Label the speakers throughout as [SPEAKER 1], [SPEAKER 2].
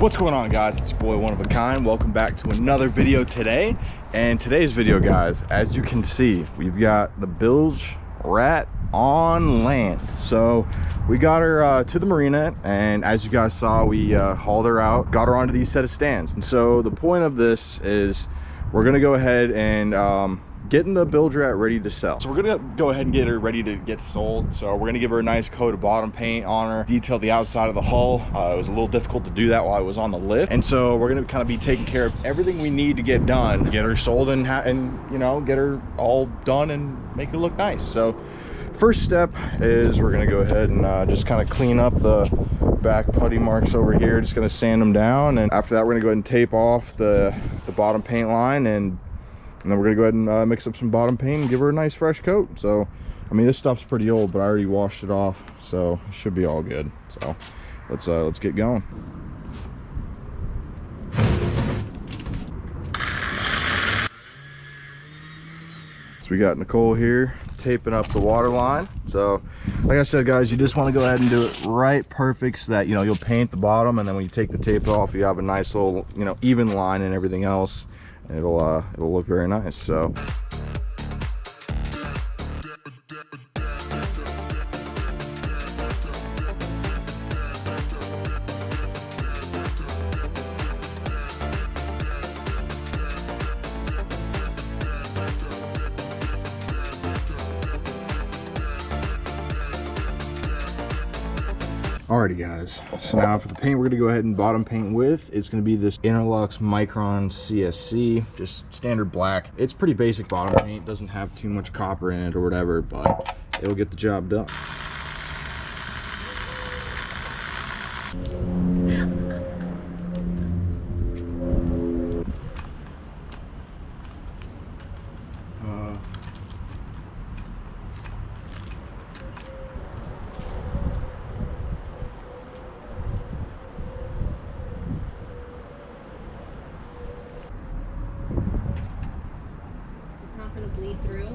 [SPEAKER 1] What's going on, guys? It's your boy One of a Kind. Welcome back to another video today. And today's video, guys, as you can see, we've got the bilge rat on land. So we got her to the marina, and as you guys saw, we hauled her out, got her onto these set of stands. And so the point of this is we're gonna go ahead and getting the bilge rat ready to sell. So we're gonna go ahead and get her ready to get sold. So we're gonna give her a nice coat of bottom paint on her, detail the outside of the hull. It was a little difficult to do that while I was on the lift, and so we're gonna kind of be taking care of everything we need to get done, get her sold, and you know, get her all done and make her look nice. So first step is we're gonna go ahead and just kind of clean up the back putty marks over here. Just gonna sand them down, and after that we're gonna go ahead and tape off the bottom paint line, and then we're gonna go ahead and mix up some bottom paint and give her a nice fresh coat. So I mean, this stuff's pretty old, but I already washed it off, so it should be all good. So let's get going. So we got Nicole here taping up the water line. So like I said, guys, you just want to go ahead and do it right perfect, so that, you know, you'll paint the bottom, and then when you take the tape off, you have a nice little, you know, even line and everything else. It'll look very nice. So alrighty, guys, so now for the paint we're gonna go ahead and bottom paint with, it's gonna be this Interlux Micron CSC, just standard black. It's pretty basic bottom paint, doesn't have too much copper in it or whatever, but it'll get the job done.
[SPEAKER 2] Bleed through.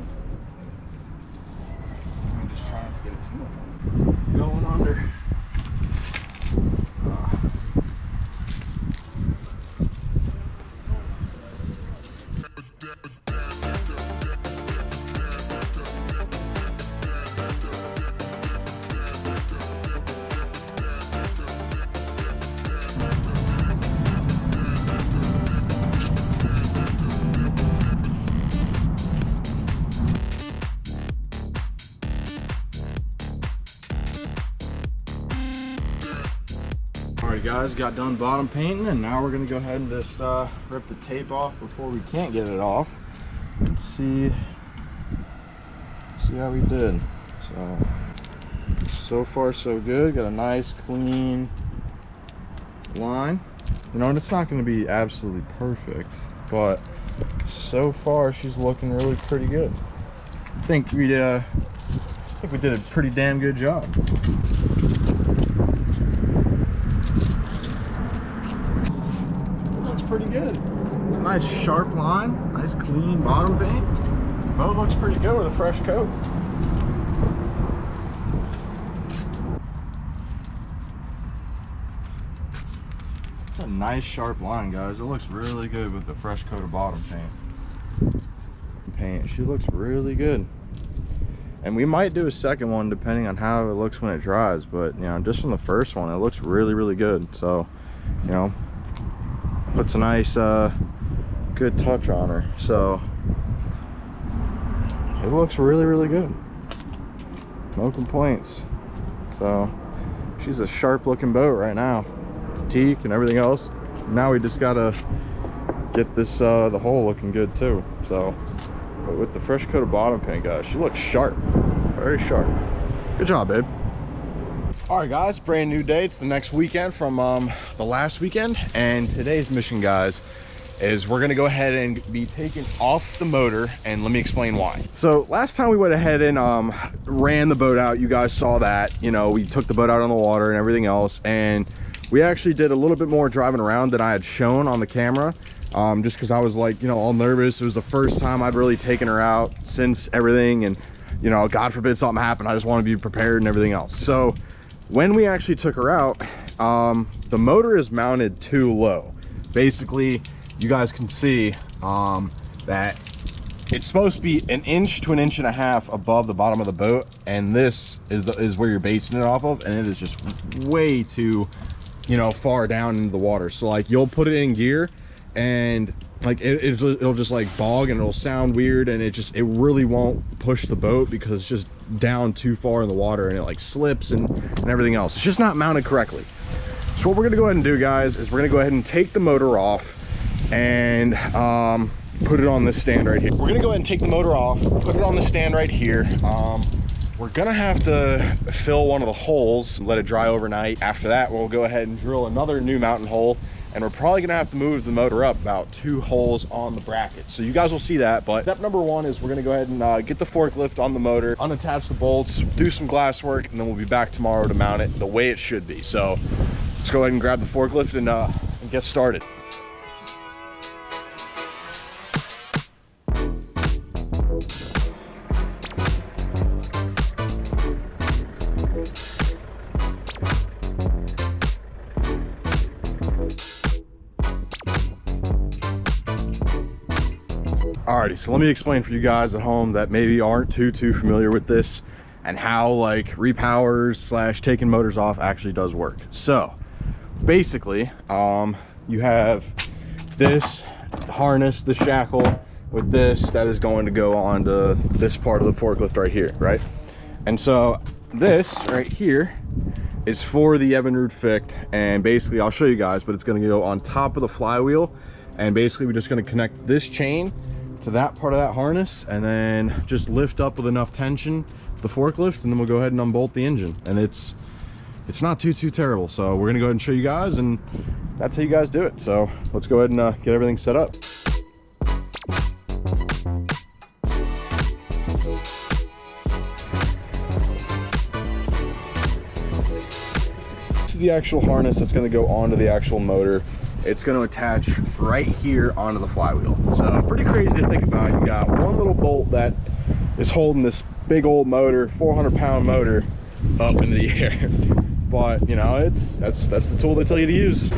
[SPEAKER 1] I'm just trying to get it too much going under. Alright, guys, got done bottom painting, and now we're gonna go ahead and just rip the tape off before we can't get it off, and see how we did. So far so good. Got a nice clean line, you know, and it's not going to be absolutely perfect, but so far she's looking really pretty good. I think we did a pretty damn good job. Pretty good. It's a nice sharp line, nice clean bottom paint. Boat looks pretty good with a fresh coat. It's a nice sharp line, guys. It looks really good with the fresh coat of bottom paint. She looks really good. And we might do a second one depending on how it looks when it dries, but you know, just from the first one, it looks really good. So, you know, puts a nice good touch on her, so it looks really good. No complaints. So she's a sharp looking boat right now, teak and everything else. Now we just gotta get this the hull looking good too. So, but with the fresh coat of bottom paint, guys, she looks sharp, very sharp. Good job, babe. All right, guys, brand new day. It's the next weekend from the last weekend, and today's mission, guys, is we're gonna go ahead and be taking off the motor, and let me explain why. So last time we went ahead and ran the boat out, you guys saw that, you know, we took the boat out on the water and everything else, and we actually did a little bit more driving around than I had shown on the camera, just because I was like, you know, all nervous. It was the first time I'd really taken her out since everything, and you know, God forbid something happened, I just want to be prepared and everything else. So when we actually took her out, the motor is mounted too low. Basically, you guys can see that it's supposed to be 1 inch to 1.5 inches above the bottom of the boat, and this is where you're basing it off of, and it is just way too, you know, far down into the water. So like, you'll put it in gear and like it'll just like bog, and it'll sound weird, and it really won't push the boat because it's just down too far in the water, and it like slips and everything else. It's just not mounted correctly. So what we're gonna go ahead and do, guys, is we're gonna go ahead and take the motor off and put it on this stand right here. We're gonna go ahead and take the motor off, put it on the stand right here. We're gonna have to fill one of the holes and let it dry overnight. After that, we'll go ahead and drill another new mountain hole, and we're probably gonna have to move the motor up about 2 holes on the bracket. So you guys will see that, but step number 1 is we're gonna go ahead and get the forklift on the motor, unattach the bolts, do some glass work, and then we'll be back tomorrow to mount it the way it should be. So let's go ahead and grab the forklift and get started. Alrighty, so let me explain for you guys at home that maybe aren't too familiar with this, and how like repowers / taking motors off actually does work. So basically, you have this harness, the shackle with this that is going to go onto this part of the forklift right here, right? And so this right here is for the Evinrude Ficht, and basically I'll show you guys, but it's going to go on top of the flywheel, and basically we're just going to connect this chain to that part of that harness, and then just lift up with enough tension the forklift, and then we'll go ahead and unbolt the engine, and it's not too terrible. So we're gonna go ahead and show you guys, and that's how you guys do it. So let's go ahead and get everything set up. This is the actual harness that's going to go onto the actual motor. It's going to attach right here onto the flywheel. So pretty crazy to think about. You got one little bolt that is holding this big old motor, 400-pound motor, up into the air. But you know, that's the tool they tell you to use.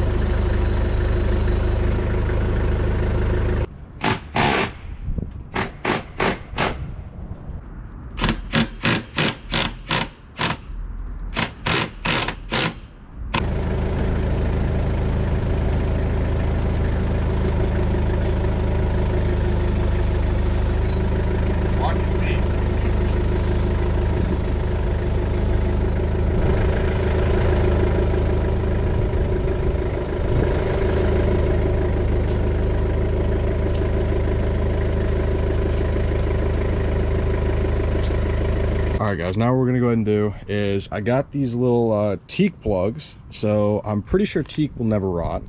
[SPEAKER 1] All right guys, now what we're gonna go ahead and do is, I got these little teak plugs, so I'm pretty sure teak will never rot.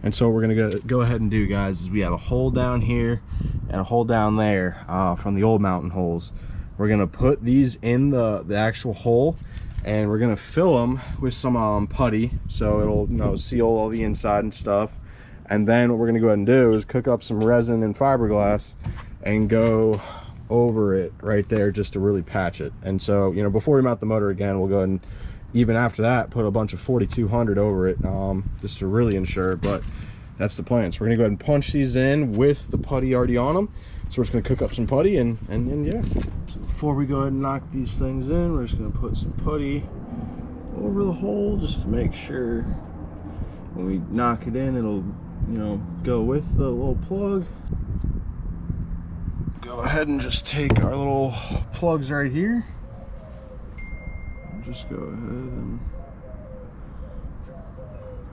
[SPEAKER 1] And so what we're gonna go ahead and do, guys, is we have a hole down here and a hole down there from the old mountain holes. We're gonna put these in the actual hole, and we're gonna fill them with some putty, so it'll, you know, seal all the inside and stuff. And then what we're gonna go ahead and do is cook up some resin and fiberglass and go over it right there, just to really patch it. And so, you know, before we mount the motor again, we'll go ahead and, even after that, put a bunch of 4200 over it, just to really ensure. But that's the plan. So we're gonna go ahead and punch these in with the putty already on them. So we're just gonna cook up some putty and yeah. So before we go ahead and knock these things in, we're just gonna put some putty over the hole, just to make sure when we knock it in, it'll, you know, go with the little plug. Go ahead and just take our little plugs right here, and just go ahead and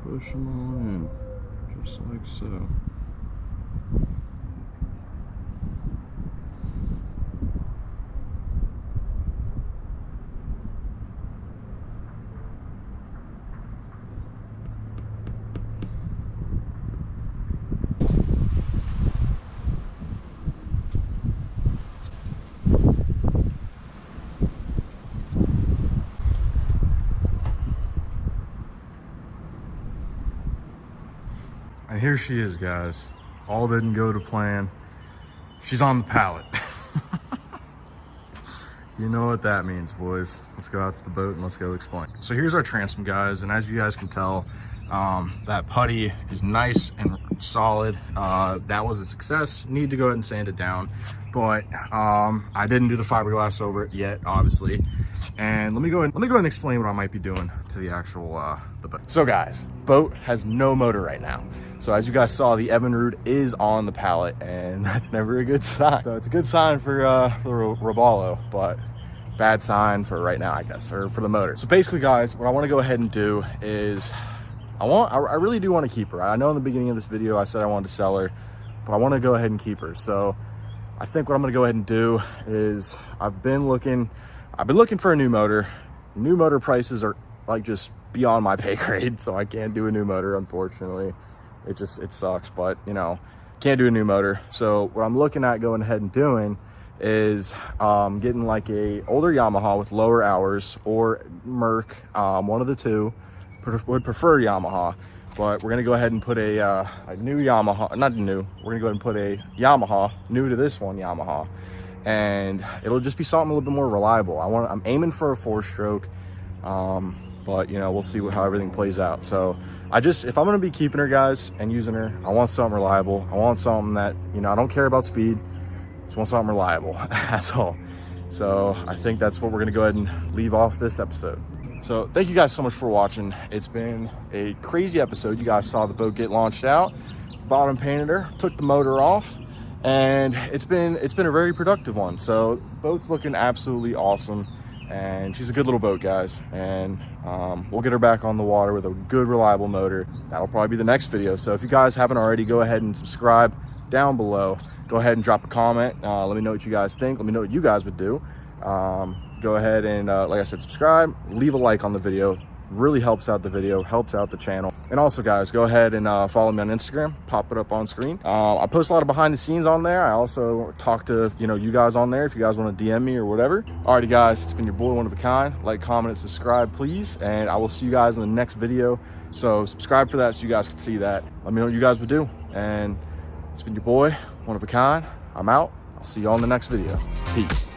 [SPEAKER 1] push them on in, just like so. And here she is, guys. All didn't go to plan. She's on the pallet. You know what that means, boys. Let's go out to the boat and let's go explain. So here's our transom, guys, and as you guys can tell, that putty is nice and solid. That was a success. Need to go ahead and sand it down, but I didn't do the fiberglass over it yet, obviously. And let me go ahead and explain what I might be doing to the actual the boat. So guys, boat has no motor right now. So as you guys saw, the Evinrude is on the pallet, and that's never a good sign. So it's a good sign for the Robalo, but bad sign for right now, I guess, or for the motor. So basically, guys, what I want to go ahead and do is I really do want to keep her. I know in the beginning of this video I said I wanted to sell her, but I want to go ahead and keep her. So I think what I'm going to go ahead and do is I've been looking for a new motor. New motor prices are like just beyond my pay grade, so I can't do a new motor, unfortunately. It sucks, but you know, can't do a new motor. So what I'm looking at going ahead and doing is getting like a older Yamaha with lower hours, or Merc, one of the two. Would prefer Yamaha, but we're gonna go ahead and put a new Yamaha, not new, we're gonna go ahead and put a Yamaha new to this one Yamaha, and it'll just be something a little bit more reliable. I'm aiming for a 4-stroke, but you know, we'll see how everything plays out. So if I'm gonna be keeping her, guys, and using her, I want something reliable. I want something that, you know, I don't care about speed, just want something reliable. That's all. So I think that's what we're gonna go ahead and leave off this episode. So thank you guys so much for watching. It's been a crazy episode. You guys saw the boat get launched out, bottom painted her, took the motor off, and it's been a very productive one. So boat's looking absolutely awesome, and she's a good little boat, guys. And we'll get her back on the water with a good, reliable motor. That'll probably be the next video. So if you guys haven't already, go ahead and subscribe down below. Go ahead and drop a comment. Let me know what you guys think. Let me know what you guys would do. Go ahead and like I said, subscribe, leave a like on the video. Really helps out the video, helps out the channel. And also, guys, go ahead and follow me on Instagram, pop it up on screen. I post a lot of behind the scenes on there. I also talk to you guys on there if you guys want to DM me or whatever. Alrighty, guys, it's been your boy, one of a kind. Like, comment, and subscribe, please, and I will see you guys in the next video. So subscribe for that so you guys can see that. Let me know what you guys would do. And it's been your boy, one of a kind. I'm out. I'll see you all in the next video. Peace.